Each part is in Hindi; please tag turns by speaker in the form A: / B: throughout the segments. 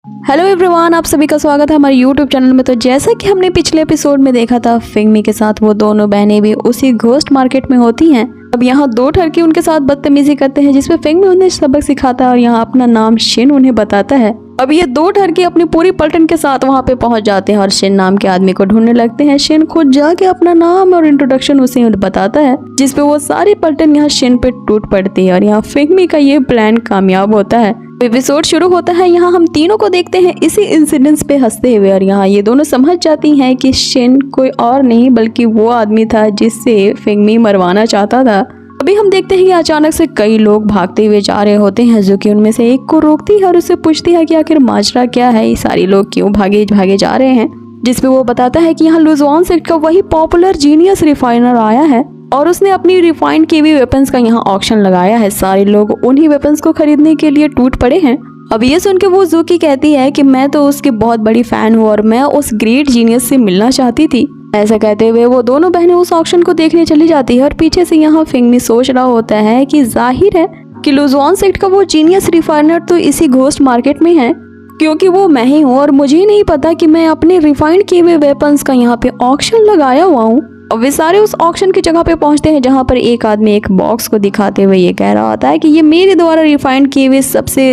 A: हेलो एवरीवन, आप सभी का स्वागत है हमारे यूट्यूब चैनल में। तो जैसा कि हमने पिछले एपिसोड में देखा था, फिंगमी के साथ वो दोनों बहनें भी उसी घोस्ट मार्केट में होती हैं। अब यहाँ दो ठरकी उनके साथ बदतमीजी करते हैं, जिसमें फिंगमी उन्हें सबक सिखाता है और यहाँ अपना नाम शिन उन्हें बताता है। अब ये दो ठरकी अपनी पूरी पलटन के साथ वहाँ पे पहुंच जाते हैं और शिन नाम के आदमी को ढूंढने लगते हैं। शिन खुद जाके अपना नाम और इंट्रोडक्शन उसे बताता है, जिसपे वो सारी पलटन यहाँ शिन पे टूट पड़ती है और यहाँ फिंगमी का ये प्लान कामयाब होता है। एपिसोड शुरू होता है, यहाँ हम तीनों को देखते हैं इसी इंसिडेंट्स पे हंसते हुए और यहाँ ये दोनों समझ जाती हैं कि शिन कोई और नहीं बल्कि वो आदमी था जिससे फिंगमी मरवाना चाहता था। अभी हम देखते हैं कि अचानक से कई लोग भागते हुए जा रहे होते हैं, जो कि उनमें से एक को रोकती है और उससे पूछती है कि आखिर माजरा क्या है, ये सारे लोग क्यों भागे जा रहे हैं। जिसपे वो बताता है कि यहाँ लुजवान सेट का वही पॉपुलर जीनियस रिफाइनर आया है और उसने अपनी रिफाइंड की हुई वेपन्स का यहाँ ऑक्शन लगाया है। सारे लोग उन्हीं वेपन्स को खरीदने के लिए टूट पड़े हैं। अब ये सुन के वो ज़ूकी कहती है कि मैं तो उसकी बहुत बड़ी फैन हूँ और मैं उस ग्रेट जीनियस से मिलना चाहती थी। ऐसा कहते हुए वो दोनों बहनें उस ऑक्शन को देखने चली जाती है और पीछे से यहाँ फिंगमी सोच रहा होता है कि जाहिर है कि लुजवान सेट का वो जीनियस रिफाइनर तो इसी घोस्ट मार्केट में है, क्योंकि वो मैं ही हूँ और मुझे नहीं पता कि मैं अपने रिफाइंड किए हुए वेपन्स का यहाँ पे ऑक्शन लगाया हुआ हूँ। और वे सारे उस ऑक्शन की जगह पे पहुंचते हैं, जहां पर एक आदमी एक बॉक्स को दिखाते हुए ये कह रहा होता है कि ये मेरे द्वारा रिफाइंड किए हुए सबसे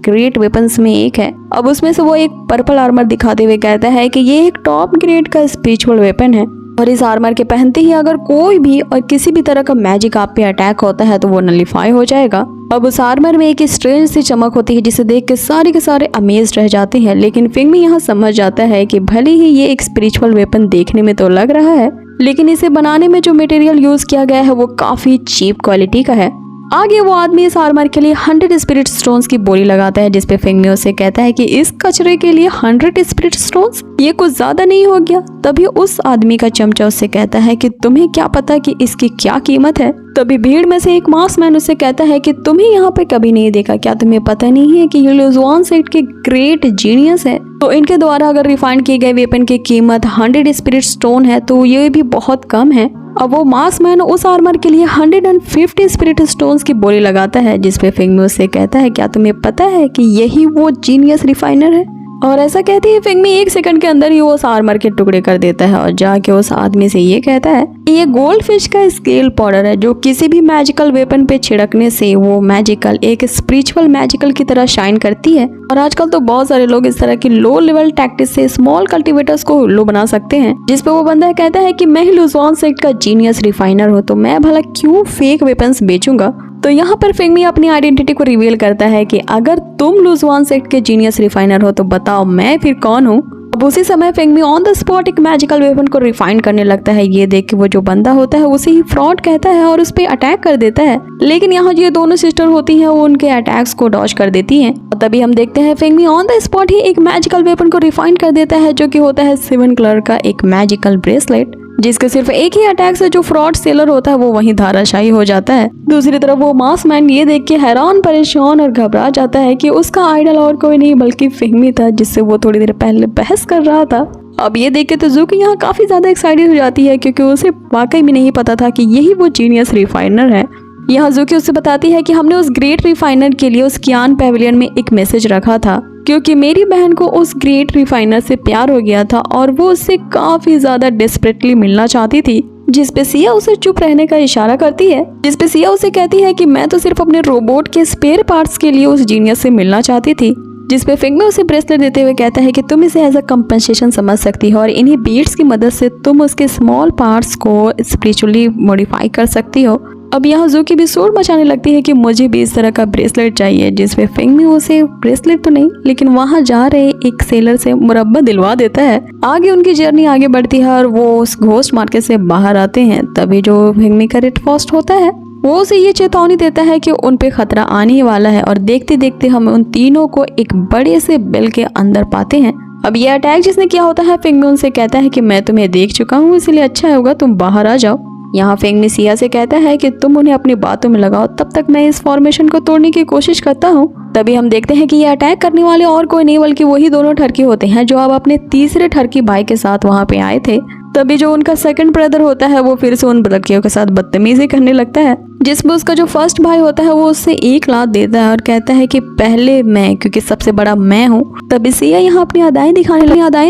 A: ग्रेट वेपन्स में एक है। अब उसमें से वो एक पर्पल आर्मर दिखाते हुए कहता है कि ये एक टॉप ग्रेड का स्पिरिचुअल वेपन है और इस आर्मर के पहनते ही अगर कोई भी और किसी भी तरह का मैजिक आप पे अटैक होता है तो वो नलिफाई हो जाएगा। अब उस आर्मर में एक स्ट्रेंज सी चमक होती है, जिसे देख के सारे अमेज्ड रह जाते हैं। लेकिन फिंगमी यहाँ समझ जाता है कि भले ही ये एक स्पिरिचुअल वेपन देखने में तो लग रहा है, लेकिन इसे बनाने में जो मटेरियल यूज किया गया है वो काफी चीप क्वालिटी का है। आगे वो आदमी इस आर्मर के लिए 100 स्पिरिट स्टोन्स की बोली लगाता है, जिसपे फिंगमी उसे कहता है कि इस कचरे के लिए 100 स्पिरिट स्टोन्स, ये कुछ ज्यादा नहीं हो गया। तभी उस आदमी का चमचा उससे कहता है कि तुम्हें क्या पता कि इसकी क्या कीमत है। तभी भीड़ में से एक मास्कमैन उसे कहता है कि तुम्हें यहाँ पे कभी नहीं देखा, क्या तुम्हें पता नहीं है कि ये लुजवान सेट के ग्रेट जीनियस है, तो इनके द्वारा अगर रिफाइंड किए गए वेपन की कीमत 100 स्पिरिट स्टोन है तो ये भी बहुत कम है। अब वो मास्कमैन उस आर्मर के लिए 150 स्पिरिट स्टोन्स की बोली लगाता है, जिसपे फिंगमी उससे कहता है क्या तुम्हें पता है कि यही वो जीनियस रिफाइनर है। और ऐसा कहती है फिंगमी 1 सेकंड के अंदर ही वो उस आर्मर के टुकड़े कर देता है और जाके उस आदमी से ये कहता है कि ये गोल्ड फिश का स्केल पाउडर है, जो किसी भी मैजिकल वेपन पे छिड़कने से वो मैजिकल एक स्पिरिचुअल मैजिकल की तरह शाइन करती है। और आजकल तो बहुत सारे लोग इस तरह की लो लेवल टैक्टिस से स्मॉल कल्टिवेटर्स को लो बना सकते हैं। जिसपे वो बंदा कहता है कि मैं ही लुजवान सेट का जीनियस रिफाइनर हूँ, तो मैं भला क्यों फेक वेपन्स बेचूंगा। तो यहाँ पर फिंगमी अपनी आइडेंटिटी को रिवील करता है कि अगर तुम लुजवान सेट के जीनियस रिफाइनर हो तो बताओ मैं फिर कौन हूँ। अब उसी समय फिंगमी ऑन द स्पॉट एक मैजिकल वेपन को रिफाइन करने लगता है। ये देख के वो जो बंदा होता है उसे ही फ्रॉड कहता है और उस पर अटैक कर देता है, लेकिन यहाँ ये दोनों सिस्टर होती हैं वो उनके अटैक्स को डॉज कर देती हैं। और तभी हम देखते हैं फिंगमी ऑन द स्पॉट ही एक मैजिकल वेपन को रिफाइन कर देता है, जो कि होता है 7 कलर का एक मैजिकल ब्रेसलेट, जिसके सिर्फ एक ही अटैक से जो फ्रॉड सेलर होता है वो वहीं धाराशायी हो जाता है। दूसरी तरफ वो मास्कमैन ये देख के हैरान, परेशान और घबरा जाता है कि उसका आइडल और कोई नहीं बल्कि फिंगमी था, जिससे वो थोड़ी देर पहले बहस कर रहा था। अब ये देख के तो ज़ूकी यहाँ काफी ज्यादा एक्साइटेड हो जाती है, क्योंकि उसे वाकई में नहीं पता था कि यही वो जीनियस रिफाइनर है। यहाँ ज़ूकी उससे बताती है कि हमने उस ग्रेट रिफाइनर के लिए उस कियान पैविलियन में एक मैसेज रखा था, क्योंकि मेरी बहन को उस ग्रेट रिफाइनर से प्यार हो गया था और वो उससे काफी ज्यादा डेस्परेटली मिलना चाहती थी। जिसपे सिया उसे चुप रहने का इशारा करती है, जिसपे सिया उसे कहती है कि मैं तो सिर्फ अपने रोबोट के स्पेयर पार्ट्स के लिए उस जीनियस से मिलना चाहती थी। जिसपे फिंगमी उसे ब्रेसलेट देते हुए कहता है कि तुम इसे एज अ कंपनसेशन समझ सकती हो और इन्हीं बीड्स की मदद से तुम उसके स्मॉल पार्ट्स को स्पिरिचुअली मॉडिफाई कर सकती हो। अब यहाँ ज़ूकी भी शोर मचाने लगती है कि मुझे भी इस तरह का ब्रेसलेट चाहिए, जिसपे फिंगमी उसे ब्रेसलेट तो नहीं लेकिन वहाँ जा रहे एक सेलर से मुरब्बा दिलवा देता है। आगे उनकी जर्नी आगे बढ़ती है और वो उस घोस्ट मार्केट से बाहर आते हैं। तभी जो फिंगमी का रेड फर्स्ट होता है वो उसे ये चेतावनी देता है कि उन पे खतरा आने ही वाला है और देखते देखते हम उन तीनों को एक बड़े से बिल के अंदर पाते हैं। अब ये अटैक जिसने किया होता है फिंगमी उनसे कहता है कि मैं तुम्हें देख चुका हूँ, इसलिए अच्छा होगा तुम बाहर आ जाओ। यहाँ फिंगमी सिया से कहता है कि तुम उन्हें अपनी बातों में लगाओ, तब तक मैं इस फॉर्मेशन को तोड़ने की कोशिश करता हूँ। तभी हम देखते हैं कि ये अटैक करने वाले और कोई नहीं बल्कि वही दोनों ठरकी होते हैं जो अब अपने तीसरे ठरकी भाई के साथ वहाँ पे आए थे। तभी जो उनका सेकंड ब्रदर होता है वो फिर से उन लड़कियों के साथ बदतमीजी करने लगता है। जिसमें उसका जो फर्स्ट भाई होता है वो उससे 1 लाख देता है और कहता है कि पहले मैं, क्योंकि सबसे बड़ा मैं हूँ। तभी सिया यहाँ अपनी अदाएं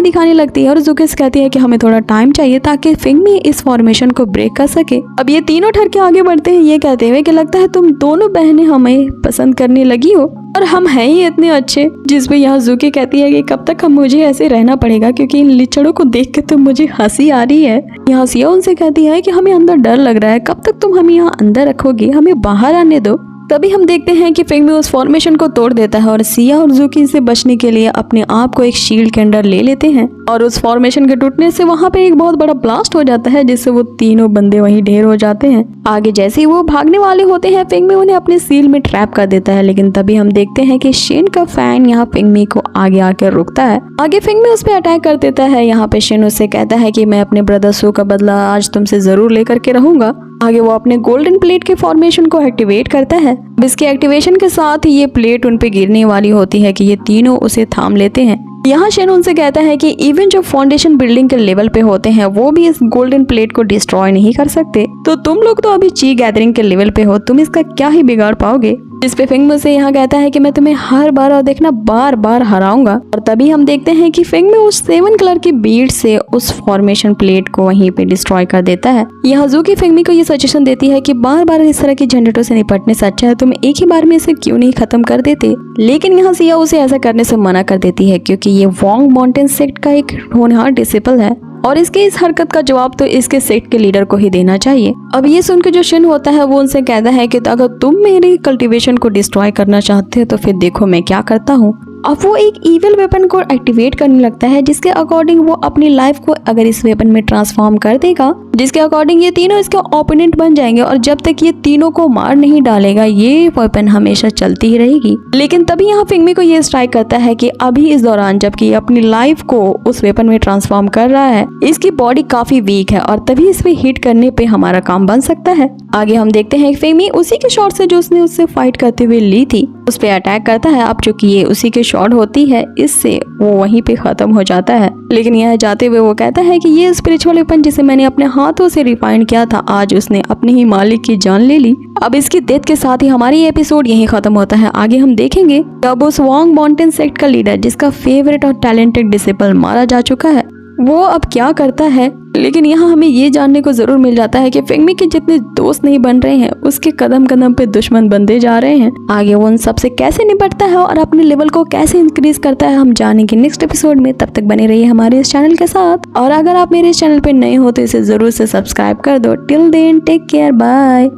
A: दिखाने लगती है और जुकी से कहती है कि हमें थोड़ा टाइम चाहिए ताकि फिंगमी इस फॉर्मेशन को ब्रेक कर सके। अब ये तीनों ठर के आगे बढ़ते हैं ये कहते हुए कि लगता है तुम दोनों बहनें हमें पसंद करने लगी हो और हम हैं ही इतने अच्छे। जिसपे यहाँ जुकी कहती है कि कब तक हम मुझे ऐसे रहना पड़ेगा, क्योंकि इन लिचड़ों को देख के तो मुझे हंसी आ रही है। यहाँ सिया उनसे कहती है कि हमें अंदर डर लग रहा है, कब तक तुम हमें यहाँ अंदर रखोगे, हमें बाहर आने दो। तभी हम देखते हैं कि फिंगमी उस फॉर्मेशन को तोड़ देता है और सिया और जुकी से बचने के लिए अपने आप को एक शील्ड के अंदर ले लेते हैं और उस फॉर्मेशन के टूटने से वहाँ पे एक बहुत बड़ा ब्लास्ट हो जाता है, जिससे वो तीनों बंदे वहीं ढेर हो जाते हैं। आगे जैसे ही वो भागने वाले होते हैं फिंगमी उन्हें अपने सील में ट्रैप कर देता है, लेकिन तभी हम देखते हैं कि शिन का फैन यहाँ फिंगमी को आगे आकर रुकता है। आगे फिंगमी उस पर अटैक कर देता है। यहाँ पे शिन उससे कहता है कि मैं अपने ब्रदर सू का बदला आज तुमसे जरूर लेकर के रहूंगा। आगे वो अपने गोल्डन प्लेट के फॉर्मेशन को एक्टिवेट करता है। इसके एक्टिवेशन के साथ ही ये प्लेट उन पे गिरने वाली होती है कि ये तीनों उसे थाम लेते हैं। यहाँ शेन उनसे कहता है कि इवन जो फाउंडेशन बिल्डिंग के लेवल पे होते हैं वो भी इस गोल्डन प्लेट को डिस्ट्रॉय नहीं कर सकते, तो तुम लोग तो अभी ची गैदरिंग के लेवल पे हो, तुम इसका क्या ही बिगाड़ पाओगे। जिस पे फिंगमी से यहाँ कहता है कि मैं तुम्हें हर बार और देखना बार बार हराऊंगा। और तभी हम देखते हैं कि फिंगमी उस 7 कलर की बीड से उस फॉर्मेशन प्लेट को वहीं पे डिस्ट्रॉय कर देता है। यहाँ जुकी फिंगमी को ये सजेशन देती है कि बार बार इस तरह की जनरेटर से निपटने से अच्छा है तुम एक ही बार में इसे क्यों नहीं खत्म कर देते। लेकिन यहाँ सिया उसे ऐसा करने से मना कर देती है, क्योंकि ये वोंग माउंटेन सेक्ट का एक होनहार डिसिपल है और इसके इस हरकत का जवाब तो इसके सेक्ट के लीडर को ही देना चाहिए। अब ये सुनकर जो शिन होता है वो उनसे कहता है कि अगर तुम मेरे कल्टीवेशन को डिस्ट्रॉय करना चाहते हो तो फिर देखो मैं क्या करता हूँ। अब वो एक इविल वेपन को एक्टिवेट करने लगता है, जिसके अकॉर्डिंग वो अपनी लाइफ को अगर इस वेपन में ट्रांसफॉर्म कर देगा, जिसके अकॉर्डिंग ये तीनों इसके ओपोनेंट बन जाएंगे और जब तक ये तीनों को मार नहीं डालेगा ये वेपन हमेशा चलती ही रहेगी। लेकिन तभी यहाँ फिंगमी को ये स्ट्राइक करता है कि अभी इस दौरान जबकि अपनी लाइफ को उस वेपन में ट्रांसफॉर्म कर रहा है, इसकी बॉडी काफी वीक है और तभी इस पे हिट करने पे हमारा काम बन सकता है। आगे हम देखते हैं फिंगमी उसी के शॉट से जो उसने उससे फाइट करते हुए ली थी उस पे अटैक करता है। अब चूंकि ये उसी के शॉट होती है इससे वो वहीं पे खत्म हो जाता है। लेकिन यह जाते हुए वो कहता है कि ये स्पिरिचुअल वेपन जिसे मैंने अपने हाथों से रिफाइन किया था आज उसने अपने ही मालिक की जान ले ली। अब इसकी डेथ के साथ ही हमारी एपिसोड यहीं खत्म होता है। आगे हम देखेंगे अब उस वोंग माउंटेन सेक्ट का लीडर जिसका फेवरेट और टैलेंटेड डिसिपल मारा जा चुका है वो अब क्या करता है। लेकिन यहाँ हमें ये जानने को जरूर मिल जाता है कि फिंगमी के जितने दोस्त नहीं बन रहे हैं उसके कदम कदम पे दुश्मन बनते जा रहे हैं। आगे वो उन सबसे कैसे निपटता है और अपने लेवल को कैसे इंक्रीज करता है हम जानेंगे नेक्स्ट एपिसोड में। तब तक बने रहिए हमारे इस चैनल के साथ और अगर आप मेरे इस चैनल पे नए हो तो इसे जरूर से सब्सक्राइब कर दो। Till then take care, bye.